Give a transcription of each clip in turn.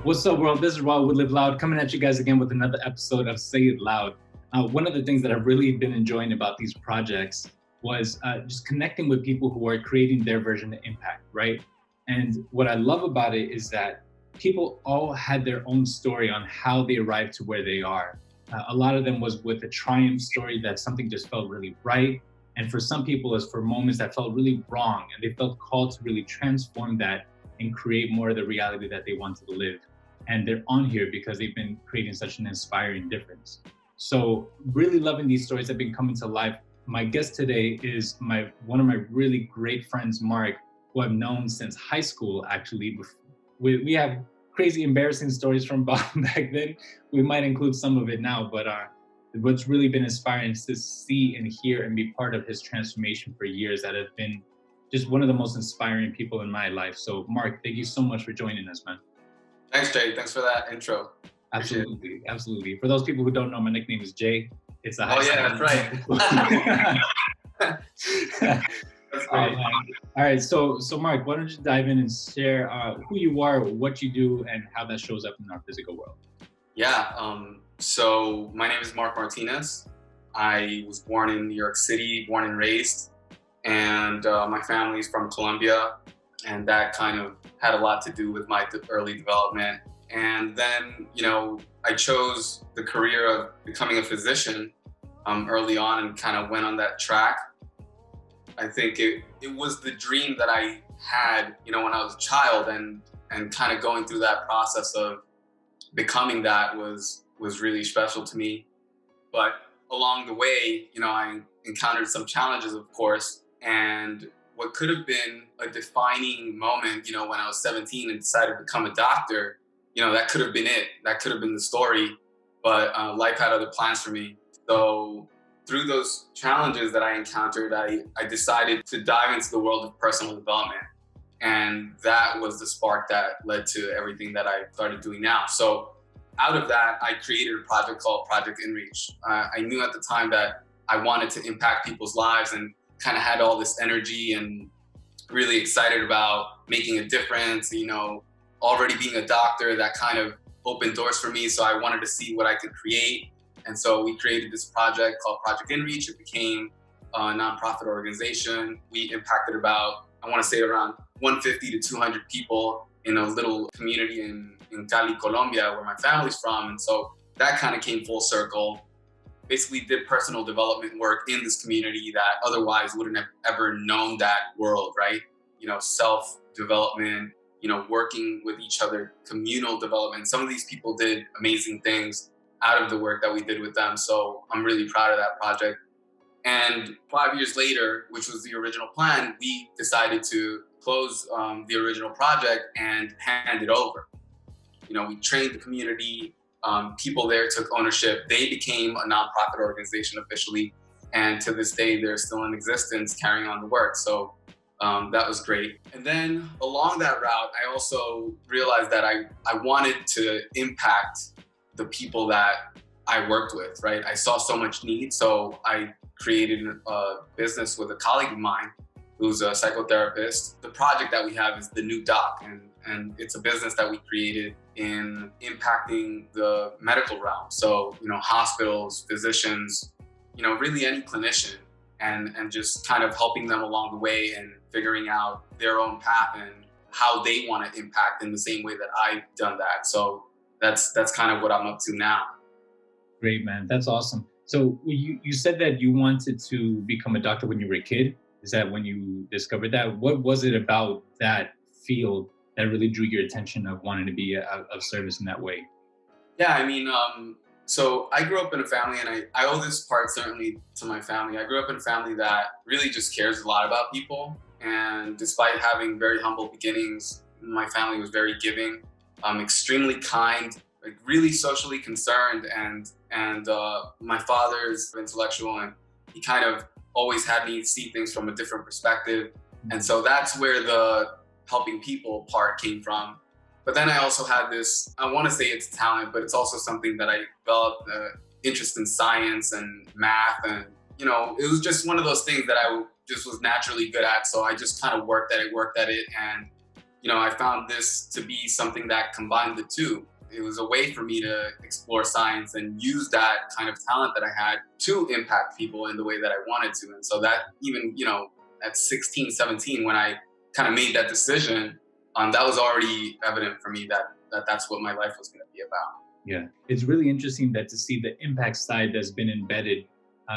What's up, world? This is Raw with Live Loud coming at you guys again with another episode of Say It Loud. One of the things that I've really been enjoying about these projects was just connecting with people who are creating their version of impact, right? And what I love about it is that people all had their own story on how they arrived to where they are. A lot of them was with a triumph story that something just felt really right. And for some people, it's for moments that felt really wrong, and they felt called to really transform that and create more of the reality that they wanted to live. And they're on here because they've been creating such an inspiring difference. So really loving these stories that have been coming to life. My guest today is one of my really great friends, Mark, who I've known since high school, actually. We have crazy, embarrassing stories from back then. We might include some of it now, but what's really been inspiring is to see and hear and be part of his transformation for years that have been just one of the most inspiring people in my life. So Mark, thank you so much for joining us, man. Thanks, Jay. Thanks for that intro. Absolutely, absolutely. For those people who don't know, my nickname is Jay. It's a Oh yeah, that's right. That's great. All right, so Mark, why don't you dive in and share who you are, what you do, and how that shows up in our physical world? Yeah. So my name is Mark Martinez. I was born in New York City, born and raised, and my family's from Colombia, and that kind of had a lot to do with my early development. And then, I chose the career of becoming a physician early on and kind of went on that track. I think it was the dream that I had, when I was a child, and kind of going through that process of becoming that was really special to me. But along the way, I encountered some challenges, of course, and what could have been a defining moment, when I was 17 and decided to become a doctor, that could have been it. That could have been the story, but life had other plans for me. So through those challenges that I encountered, I decided to dive into the world of personal development. And that was the spark that led to everything that I started doing now. So out of that, I created a project called Project InReach. I knew at the time that I wanted to impact people's lives and kind of had all this energy and really excited about making a difference, already being a doctor, that kind of opened doors for me. So I wanted to see what I could create. And so we created this project called Project InReach. It became a nonprofit organization. We impacted around 150 to 200 people in a little community in Cali, Colombia, where my family's from. And so that kind of came full circle. Basically did personal development work in this community that otherwise wouldn't have ever known that world, right? Self-development, working with each other, communal development. Some of these people did amazing things out of the work that we did with them. So I'm really proud of that project. And 5 years later, which was the original plan, we decided to close the original project and hand it over. We trained the community. People there took ownership. They became a nonprofit organization officially. And to this day, they're still in existence, carrying on the work. So that was great. And then along that route, I also realized that I wanted to impact the people that I worked with, right? I saw so much need. So I created a business with a colleague of mine who's a psychotherapist. The project that we have is The New Doc, and it's a business that we created in impacting the medical realm. So, hospitals, physicians, really any clinician, and just kind of helping them along the way and figuring out their own path and how they want to impact in the same way that I've done that. So that's kind of what I'm up to now. Great, man. That's awesome. So you said that you wanted to become a doctor when you were a kid. Is that when you discovered that? What was it about that field that really drew your attention of wanting to be of service in that way? Yeah, so I grew up in a family, and I owe this part certainly to my family. I grew up in a family that really just cares a lot about people. And despite having very humble beginnings, my family was very giving, extremely kind, like really socially concerned. And my father is intellectual, and he kind of always had me see things from a different perspective. And so that's where the helping people part came from. But then I also had this, I want to say it's talent, but it's also something that I developed, interest in science and math. And, it was just one of those things that I just was naturally good at. So I just kind of worked at it. And I found this to be something that combined the two. It was a way for me to explore science and use that kind of talent that I had to impact people in the way that I wanted to. And so that even, at 16, 17, when I kind of made that decision, that was already evident for me that that's what my life was going to be about. Yeah, it's really interesting that to see the impact side that's been embedded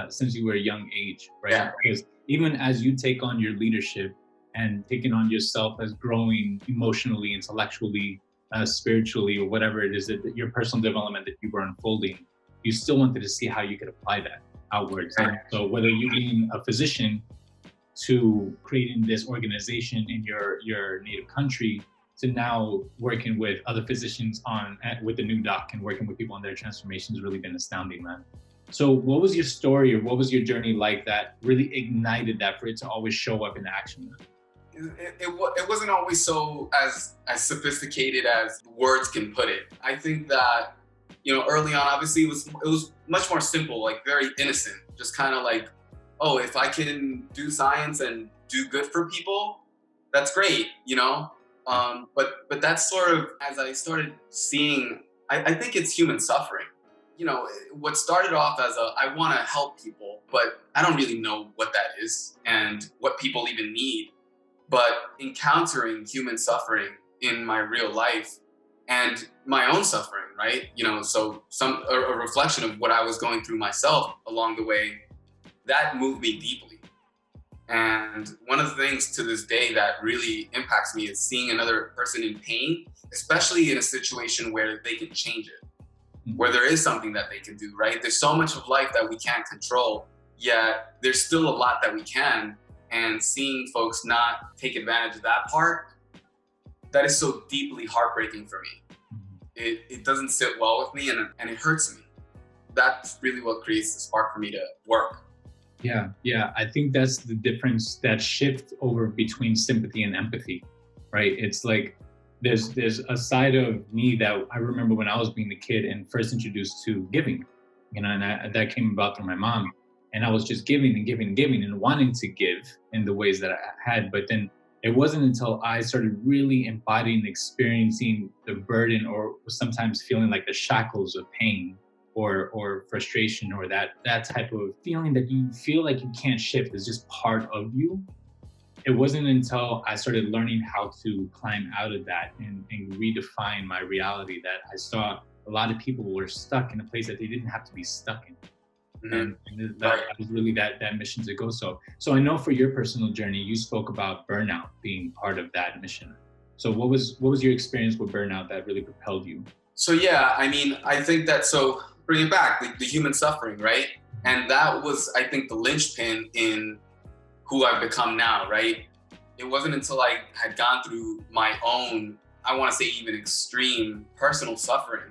since you were a young age, right? Yeah. Because even as you take on your leadership and taking on yourself as growing emotionally, intellectually, spiritually, or whatever it is that your personal development that you were unfolding, you still wanted to see how you could apply that outwards. And so whether you being a physician to creating this organization in your native country, to now working with other physicians with the new doc and working with people on their transformation has really been astounding, man. So what was your story or what was your journey like that really ignited that for it to always show up in action? It wasn't always so as sophisticated as words can put it. I think that, early on, obviously it was much more simple, like very innocent, just kind of like, oh, if I can do science and do good for people, that's great, But that's sort of, as I started seeing, I think it's human suffering. What started off as I want to help people, but I don't really know what that is and what people even need. But encountering human suffering in my real life and my own suffering, right? So a reflection of what I was going through myself along the way, that moved me deeply. And one of the things to this day that really impacts me is seeing another person in pain, especially in a situation where they can change it, where there is something that they can do, right? There's so much of life that we can't control, yet there's still a lot that we can. And seeing folks not take advantage of that part, that is so deeply heartbreaking for me. It doesn't sit well with me and it hurts me. That's really what creates the spark for me to work. Yeah. I think that's the difference, that shift over between sympathy and empathy, right? It's like there's a side of me that I remember when I was being a kid and first introduced to giving, and that came about through my mom. And I was just giving and wanting to give in the ways that I had. But then it wasn't until I started really embodying, experiencing the burden or sometimes feeling like the shackles of pain or frustration or that type of feeling that you feel like you can't shift is just part of you. It wasn't until I started learning how to climb out of that and redefine my reality that I saw a lot of people were stuck in a place that they didn't have to be stuck in. And that was really that mission to go. So I know for your personal journey, you spoke about burnout being part of that mission. So what was your experience with burnout that really propelled you? So I think that, so bring it back, the human suffering, right? And that was, I think, the linchpin in who I've become now, right? It wasn't until I had gone through my own, I want to say even extreme personal suffering,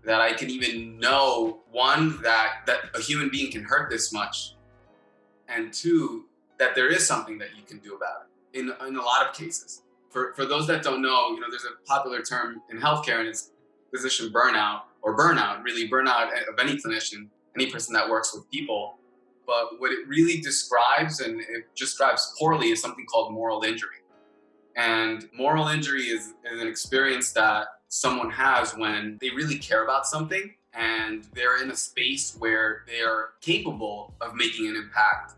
that I can even know, one, that a human being can hurt this much, and two, that there is something that you can do about it in a lot of cases. For those that don't know, there's a popular term in healthcare, and it's physician burnout, or burnout of any clinician, any person that works with people. But what it really describes, and it describes poorly, is something called moral injury. And moral injury is an experience that someone has when they really care about something and they're in a space where they are capable of making an impact,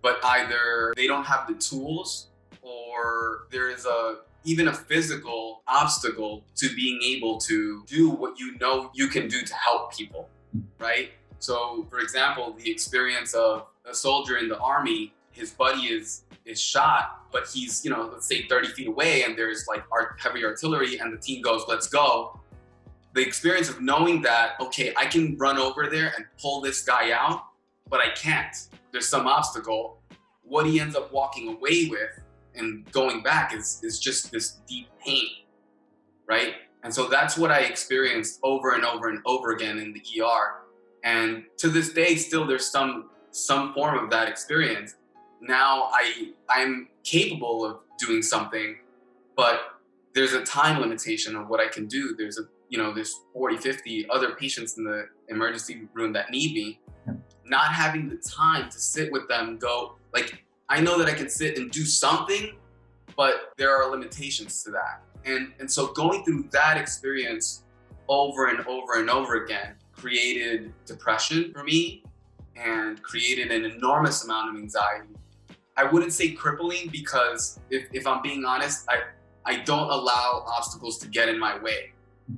but either they don't have the tools or there is even a physical obstacle to being able to do what you can do to help people, right? So, for example, the experience of a soldier in the army, his buddy is shot, but he's, let's say 30 feet away and there's like heavy artillery and the team goes, let's go. The experience of knowing that, okay, I can run over there and pull this guy out, but I can't. There's some obstacle. What he ends up walking away with and going back is just this deep pain, right? And so that's what I experienced over and over and over again in the ER. And to this day, still there's some form of that experience. Now I'm capable of doing something, but there's a time limitation of what I can do. There's 40, 50 other patients in the emergency room that need me. Not having the time to sit with them and go, like, I know that I can sit and do something, but there are limitations to that. And so going through that experience over and over and over again created depression for me and created an enormous amount of anxiety. I wouldn't say crippling, because if I'm being honest, I don't allow obstacles to get in my way.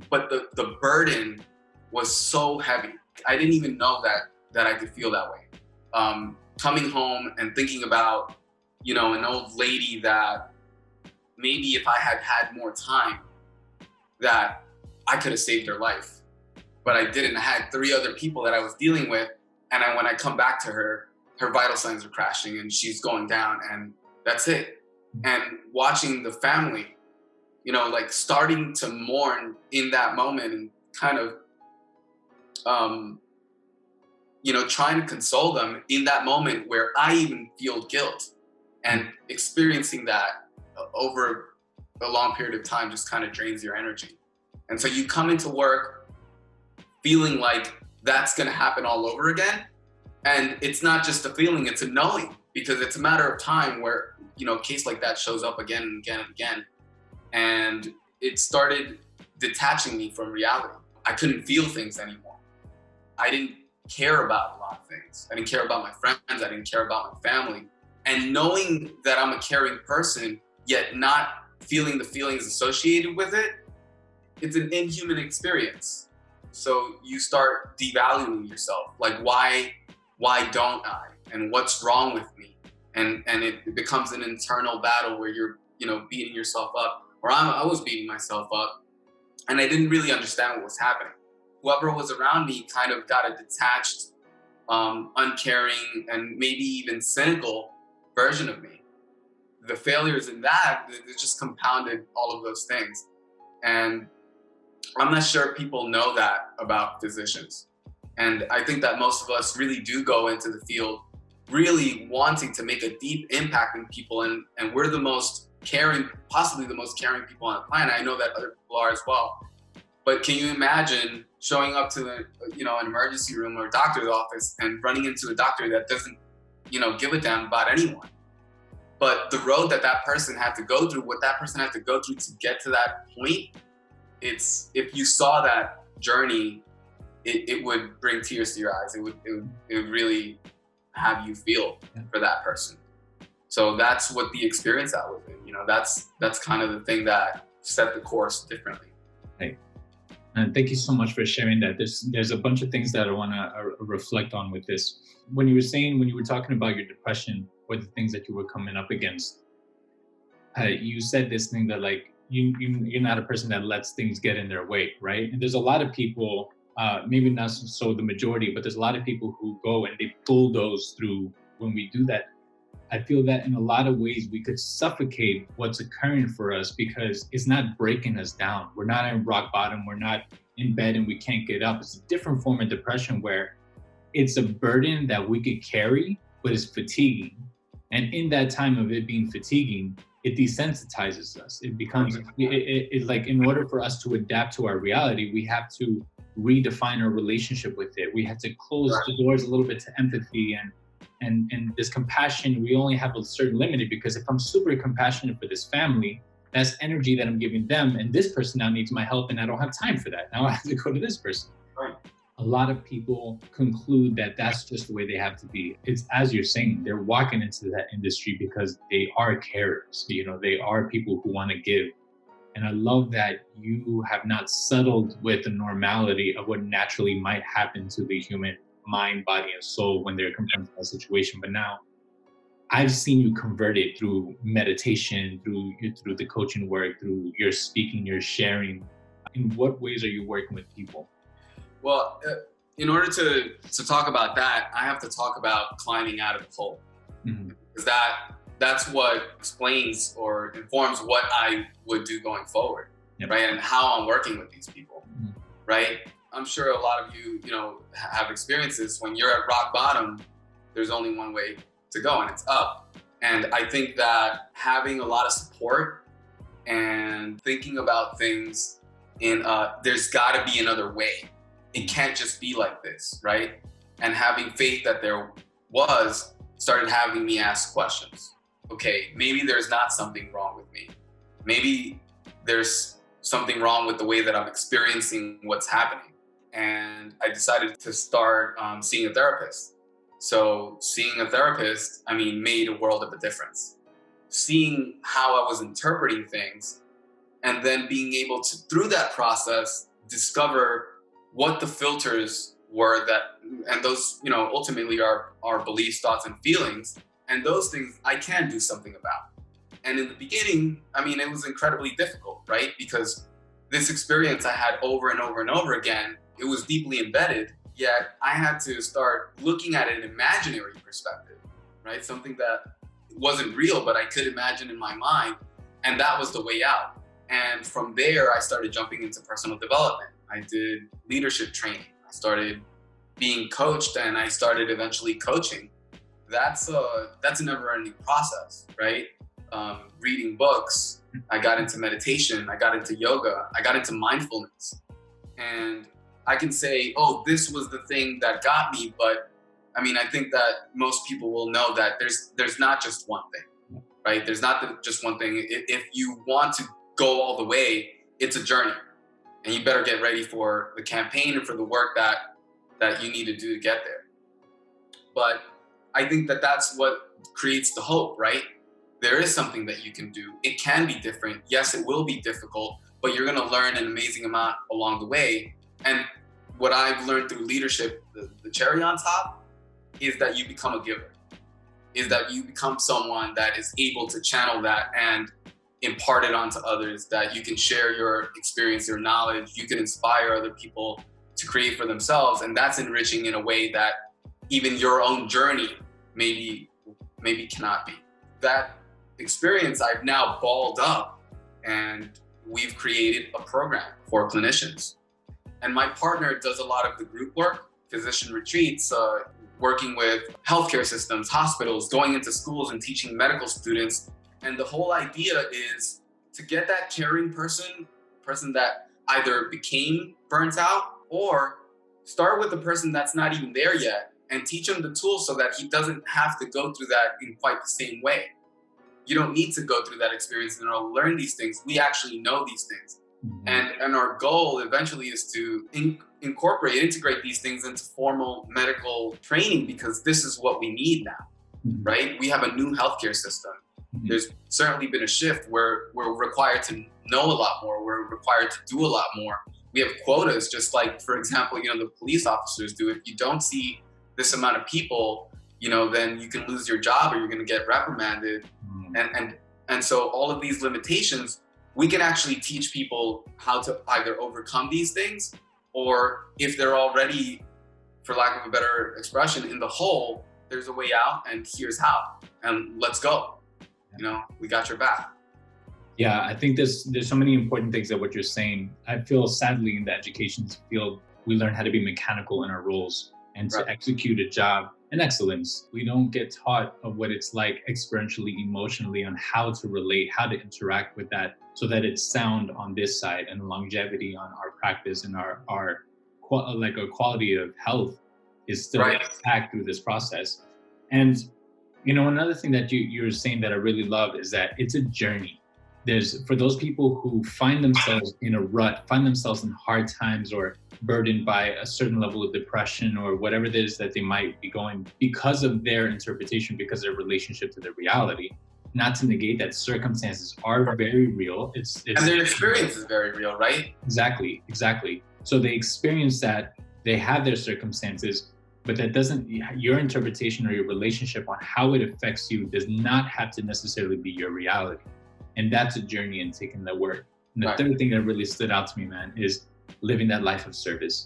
But the burden was so heavy. I didn't even know that I could feel that way. Coming home and thinking about, an old lady that maybe if I had had more time, that I could have saved her life. But I didn't. I had 3 other people that I was dealing with. And when I come back to her, her vital signs are crashing and she's going down, and that's it. And watching the family, starting to mourn in that moment and kind of, trying to console them in that moment where I even feel guilt, and experiencing that over a long period of time just kind of drains your energy. And so you come into work feeling like that's going to happen all over again. And it's not just a feeling, it's a knowing, because it's a matter of time where, a case like that shows up again and again and again. And it started detaching me from reality. I couldn't feel things anymore. I didn't care about a lot of things. I didn't care about my friends. I didn't care about my family. And knowing that I'm a caring person, yet not feeling the feelings associated with it, it's an inhuman experience. So you start devaluing yourself. Like, why don't I? And what's wrong with me? And it becomes an internal battle where you're, beating yourself up. Or I was beating myself up, and I didn't really understand what was happening. Whoever was around me kind of got a detached, uncaring, and maybe even cynical version of me. The failures in that, it just compounded all of those things. And I'm not sure people know that about physicians. And I think that most of us really do go into the field really wanting to make a deep impact in people. And we're the most caring, possibly the most caring people on the planet. I know that other people are as well. But can you imagine showing up to an emergency room or a doctor's office and running into a doctor that doesn't, give a damn about anyone? But the road that person had to go through, what that person had to go through to get to that point, if you saw that journey, it would bring tears to your eyes. It would really have you feel for that person. So that's what the experience I was in. That's kind of the thing that set the course differently. Right. And thank you so much for sharing that. There's a bunch of things that I want to reflect on with this. When you were talking about your depression or the things that you were coming up against, you said this thing that like you're not a person that lets things get in their way, right? And there's a lot of people, maybe not so the majority, but there's a lot of people who go and they bulldoze through when we do that. I feel that in a lot of ways we could suffocate what's occurring for us because it's not breaking us down. We're not in rock bottom. We're not in bed and we can't get up. It's a different form of depression where it's a burden that we could carry, but it's fatiguing. And in that time of it being fatiguing, it desensitizes us. It becomes, it's like in order for us to adapt to our reality, we have to redefine our relationship with it. We have to close the doors a little bit to empathy and this compassion. We only have a certain limit, because if I'm super compassionate for this family, that's energy that I'm giving them. And this person now needs my help and I don't have time for that. Now I have to go to this person. Right. A lot of people conclude that that's just the way they have to be. It's, as you're saying, they're walking into that industry because they are carers. They are people who want to give. And I love that you have not settled with the normality of what naturally might happen to the human mind, body, and soul when they're confronted with that situation. But now I've seen you convert it through meditation, through the coaching work, through your speaking, your sharing. In what ways are you working with people? Well, in order to talk about that, I have to talk about climbing out of the hole. Mm-hmm. Because that's what explains or informs what I would do going forward, right? And how I'm working with these people, right? I'm sure a lot of you, have experiences when you're at rock bottom, there's only one way to go, and it's up. And I think that having a lot of support and thinking about things there's gotta be another way. It can't just be like this, right? And having faith that there started having me ask questions. okay, maybe there's not something wrong with me. Maybe there's something wrong with the way that I'm experiencing what's happening. And I decided to start seeing a therapist. So seeing a therapist, I mean, made a world of a difference. Seeing how I was interpreting things, and then being able to, through that process, discover what the filters were that, and those, you know, ultimately are our beliefs, thoughts, and feelings. And those things I can do something about. And in the beginning, I mean, it was incredibly difficult, right? Because this experience I had over and over and over again, it was deeply embedded, yet I had to start looking at an imaginary perspective, right? Something that wasn't real, but I could imagine in my mind. And that was the way out. And from there, I started jumping into personal development. I did leadership training. I started being coached, and I started eventually coaching. That's a never-ending process, right? Reading books. I got into meditation. I got into yoga. I got into mindfulness. And I can say, oh, this was the thing that got me. But I mean, I think that most people will know that there's not just one thing, right? There's not just one thing. If you want to go all the way, it's a journey. And you better get ready for the campaign and for the work that you need to do to get there. But I think that that's what creates the hope, right? There is something that you can do. It can be different. Yes, it will be difficult, but you're going to learn an amazing amount along the way. And what I've learned through leadership, the cherry on top, is that you become a giver, is that you become someone that is able to channel that and impart it onto others, that you can share your experience, your knowledge, you can inspire other people to create for themselves. And that's enriching in a way that even your own journey maybe cannot be. That experience I've now balled up, and we've created a program for clinicians. And my partner does a lot of the group work, physician retreats, working with healthcare systems, hospitals, going into schools and teaching medical students. And the whole idea is to get that caring person that either became burnt out, or start with the person that's not even there yet and teach him the tools so that he doesn't have to go through that in quite the same way. You don't need to go through that experience in order to learn these things. We actually know these things. Mm-hmm. And our goal eventually is to integrate these things into formal medical training, because this is what we need now, mm-hmm. right? We have a new healthcare system. Mm-hmm. There's certainly been a shift where we're required to know a lot more. We're required to do a lot more. We have quotas, just like, for example, you know, the police officers do. If you don't see this amount of people, you know, then you can lose your job or you're going to get reprimanded. Mm-hmm. And so all of these limitations, we can actually teach people how to either overcome these things, or if they're already, for lack of a better expression, in the hole, there's a way out, and here's how, and let's go. You know, we got your back. Yeah, I think there's so many important things that what you're saying. I feel sadly in the education field, we learn how to be mechanical in our roles and to execute a job in excellence. We don't get taught of what it's like experientially, emotionally, on how to relate, how to interact with that, so that it's sound on this side and longevity on our practice, and our quality of health is still intact through this process. And you know, another thing that you're saying that I really love is that it's a journey. There's, for those people who find themselves in a rut, find themselves in hard times, or burdened by a certain level of depression or whatever it is that they might be going because of their interpretation, because of their relationship to their reality. Not to negate that circumstances are very real. It's and their experience is very real, right? Exactly. So they experience that, they have their circumstances, but that doesn't, your interpretation or your relationship on how it affects you does not have to necessarily be your reality. And that's a journey in taking the work. And the third thing that really stood out to me, man, is living that life of service.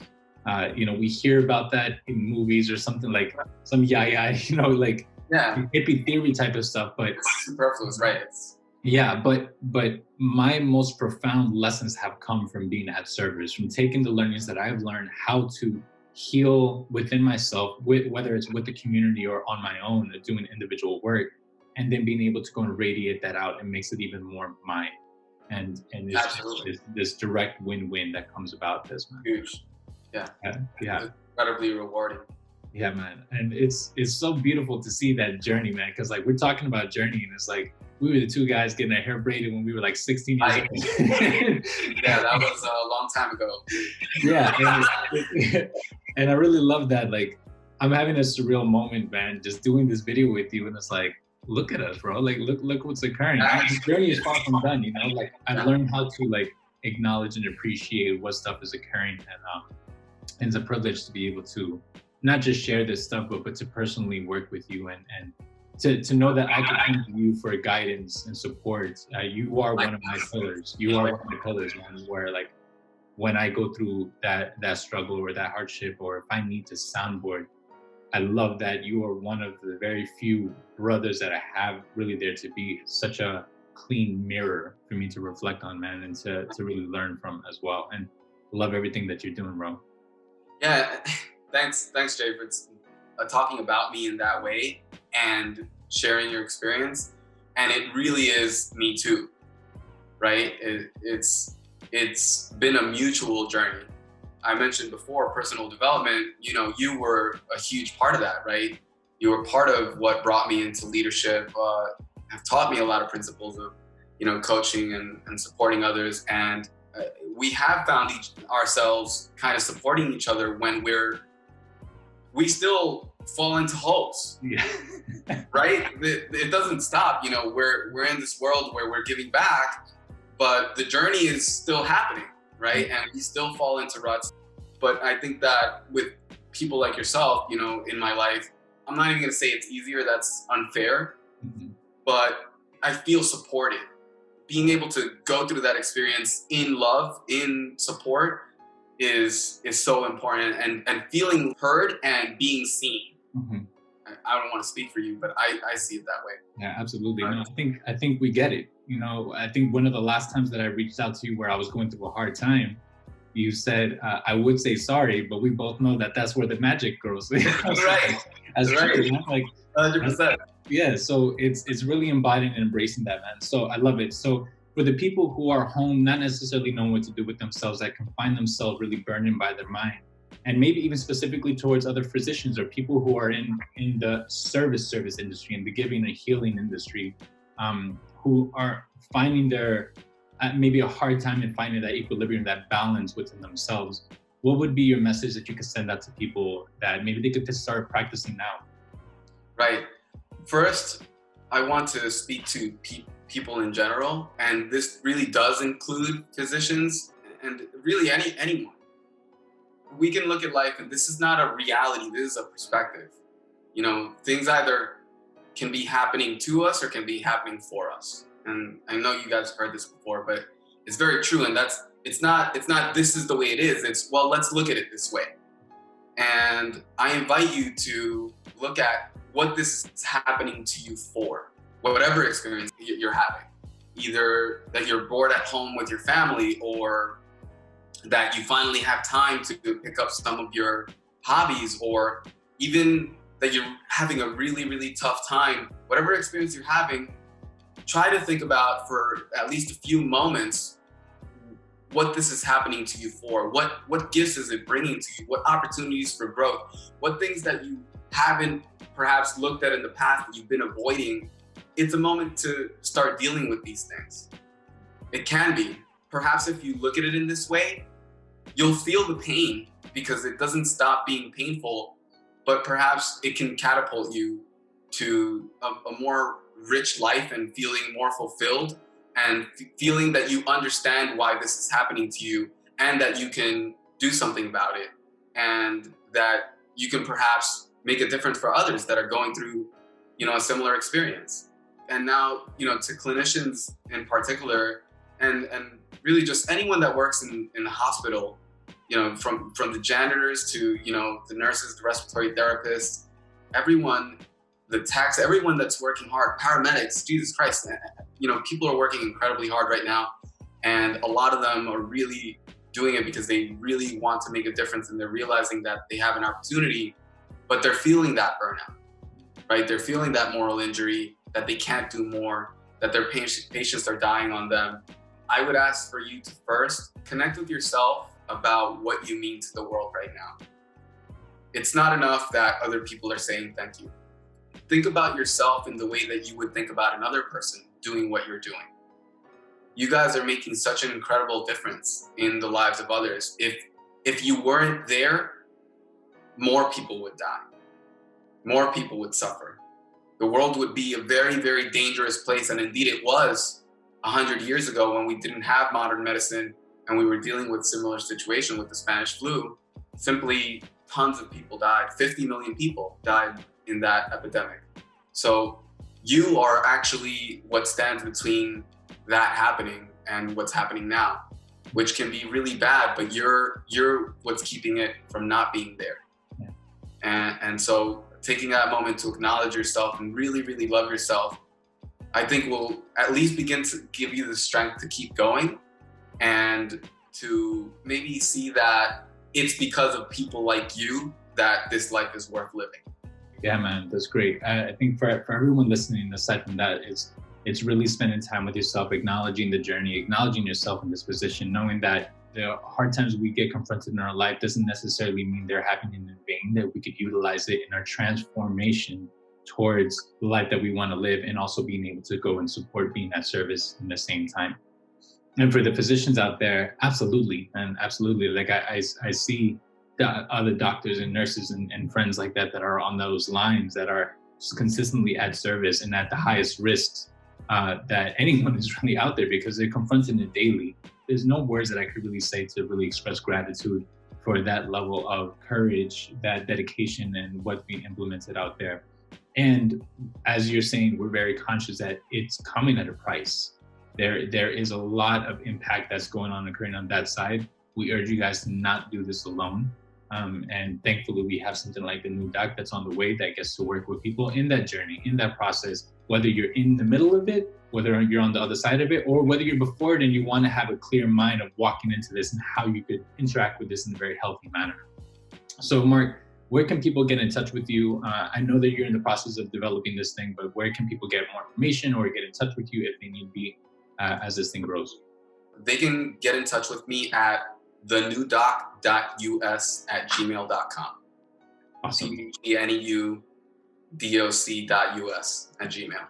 You know, we hear about that in movies or something, like some you know, like hippie theory type of stuff, but it's superfluous, right? Yeah, but my most profound lessons have come from being at service, from taking the learnings that I've learned how to heal within myself, whether it's with the community or on my own, doing individual work, and then being able to go and radiate that out, and makes it even more mine. And it's this direct win-win that comes about this, man. Huge. Yeah. Yeah. It's incredibly rewarding. Yeah, man. And it's so beautiful to see that journey, man. Cause like we're talking about journey and it's like we were the two guys getting our hair braided when we were like 16 years Like, old. yeah, that was a long time ago. Yeah. And I really love that. Like I'm having a surreal moment, man, just doing this video with you. And it's like, look at us, bro. Like look what's occurring. Yeah. The journey is far from done, you know? Like I've learned how to like acknowledge and appreciate what stuff is occurring. And it's a privilege to be able to not just share this stuff, but to personally work with you and to know that I can come to you for guidance and support. You are one of my pillars. You are one of my pillars, man, where like when I go through that struggle or that hardship, or if I need to soundboard, I love that you are one of the very few brothers that I have really there to be such a clean mirror for me to reflect on, man, and to really learn from as well. And love everything that you're doing, bro. Yeah, thanks, Jay, for talking about me in that way and sharing your experience. And it really is me too, right? It's been a mutual journey. I mentioned before personal development. You know, you were a huge part of that, right? You were part of what brought me into leadership. Have taught me a lot of principles of, you know, coaching and supporting others. And we have found ourselves kind of supporting each other when we still fall into holes. Yeah. Right? It doesn't stop. You know, we're in this world where we're giving back, but the journey is still happening, right? And we still fall into ruts. But I think that with people like yourself, you know, in my life, I'm not even going to say it's easier. That's unfair. Mm-hmm. But I feel supported. Being able to go through that experience in love, in support, is so important, and feeling heard and being seen. Mm-hmm. I don't want to speak for you, but I see it that way. Yeah, absolutely. No, I think we get it. You know, I think one of the last times that I reached out to you where I was going through a hard time, you said I would say sorry, but we both know that that's where the magic grows. Right. That's right. True, like 100%. Yeah. So it's really embodying and embracing that, man. So I love it. So for the people who are home, not necessarily knowing what to do with themselves, that can find themselves really burdened by their mind, and maybe even specifically towards other physicians or people who are in the service industry and the giving and healing industry, who are finding their maybe a hard time in finding that equilibrium, that balance within themselves. What would be your message that you could send out to people that maybe they could just start practicing now? Right. First, I want to speak to people in general, and this really does include physicians and really anyone. We can look at life, and this is not a reality, this is a perspective. You know, things either can be happening to us or can be happening for us. And I know you guys have heard this before, but it's very true. And it's not this is the way it is. It's, well, let's look at it this way. And I invite you to look at what this is happening to you for, whatever experience you're having. Either that you're bored at home with your family, or that you finally have time to pick up some of your hobbies, or even that you're having a really, really tough time. Whatever experience you're having, try to think about for at least a few moments what this is happening to you for. What gifts is it bringing to you? What opportunities for growth? What things that you haven't perhaps looked at in the past that you've been avoiding? It's a moment to start dealing with these things. It can be. Perhaps if you look at it in this way, you'll feel the pain because it doesn't stop being painful, but perhaps it can catapult you to a more rich life and feeling more fulfilled, and feeling that you understand why this is happening to you and that you can do something about it, and that you can perhaps make a difference for others that are going through, you know, a similar experience. And now, you know, to clinicians in particular, and really just anyone that works in the hospital, you know, from the janitors to, you know, the nurses, the respiratory therapists, everyone, the techs, everyone that's working hard, paramedics, Jesus Christ, you know, people are working incredibly hard right now. And a lot of them are really doing it because they really want to make a difference, and they're realizing that they have an opportunity, but they're feeling that burnout, right? They're feeling that moral injury, that they can't do more, that their patients are dying on them. I would ask for you to first connect with yourself about what you mean to the world right now. It's not enough that other people are saying thank you. Think about yourself in the way that you would think about another person doing what you're doing. You guys are making such an incredible difference in the lives of others. If you weren't there, more people would die. More people would suffer. The world would be a very, very dangerous place. And indeed it was 100 years ago when we didn't have modern medicine and we were dealing with similar situation with the Spanish flu. Simply tons of people died. 50 million people died in that epidemic. So you are actually what stands between that happening and what's happening now, which can be really bad, but you're what's keeping it from not being there. Yeah. And so taking that moment to acknowledge yourself and really, really love yourself, I think will at least begin to give you the strength to keep going and to maybe see that it's because of people like you that this life is worth living. Yeah, man, that's great. I think for everyone listening, aside from that, it's really spending time with yourself, acknowledging the journey, acknowledging yourself in this position, knowing that the hard times we get confronted in our life doesn't necessarily mean they're happening in vain, that we could utilize it in our transformation towards the life that we want to live, and also being able to go and support being at service in the same time. And for the physicians out there, absolutely. And absolutely, like I see the other doctors and nurses and friends like that are on those lines that are consistently at service and at the highest risks that anyone is really out there, because they're confronting it daily. There's no words that I could really say to really express gratitude for that level of courage, that dedication, and what's being implemented out there. And as you're saying, we're very conscious that it's coming at a price. There is a lot of impact that's going on occurring on that side. We urge you guys to not do this alone. And thankfully, we have something like the new doc that's on the way that gets to work with people in that journey, in that process, whether you're in the middle of it, whether you're on the other side of it, or whether you're before it and you want to have a clear mind of walking into this and how you could interact with this in a very healthy manner. So Mark, where can people get in touch with you? I know that you're in the process of developing this thing, but where can people get more information or get in touch with you if they need be as this thing grows? They can get in touch with me at thenewdoc.us@gmail.com. Awesome. thenewdoc.us@gmail.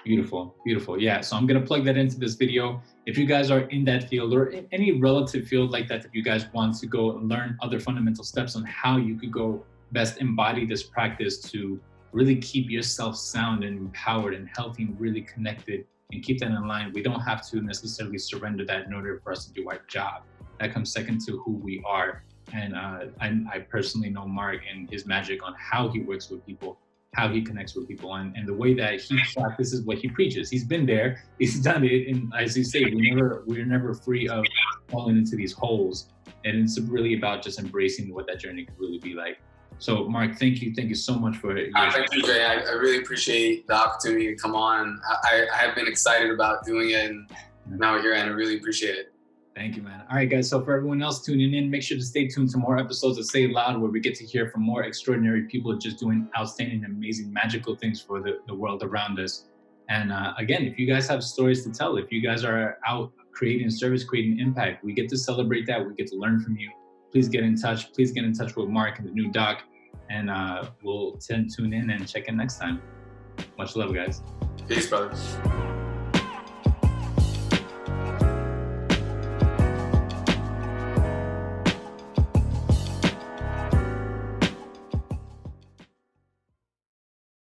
Beautiful, beautiful. Yeah, so I'm going to plug that into this video. If you guys are in that field or in any relative field like that, if you guys want to go and learn other fundamental steps on how you could go best embody this practice to really keep yourself sound and empowered and healthy and really connected and keep that in line, we don't have to necessarily surrender that in order for us to do our job. That comes second to who we are. And I personally know Mark and his magic on how he works with people, how he connects with people, and the way that he practices what he preaches. He's been there, he's done it, and as you say, we're never free of falling into these holes. And it's really about just embracing what that journey could really be like. So Mark, thank you so much for it. Thank you, Jay. I really appreciate the opportunity to come on. I have been excited about doing it, and now we're here, and I really appreciate it. Thank you, man. All right, guys. So for everyone else tuning in, make sure to stay tuned to more episodes of Say It Loud, where we get to hear from more extraordinary people just doing outstanding, amazing, magical things for the world around us. And again, if you guys have stories to tell, if you guys are out creating service, creating impact, we get to celebrate that. We get to learn from you. Please get in touch. Please get in touch with Mark and the new doc. And we'll tune in and check in next time. Much love, guys. Peace, brother.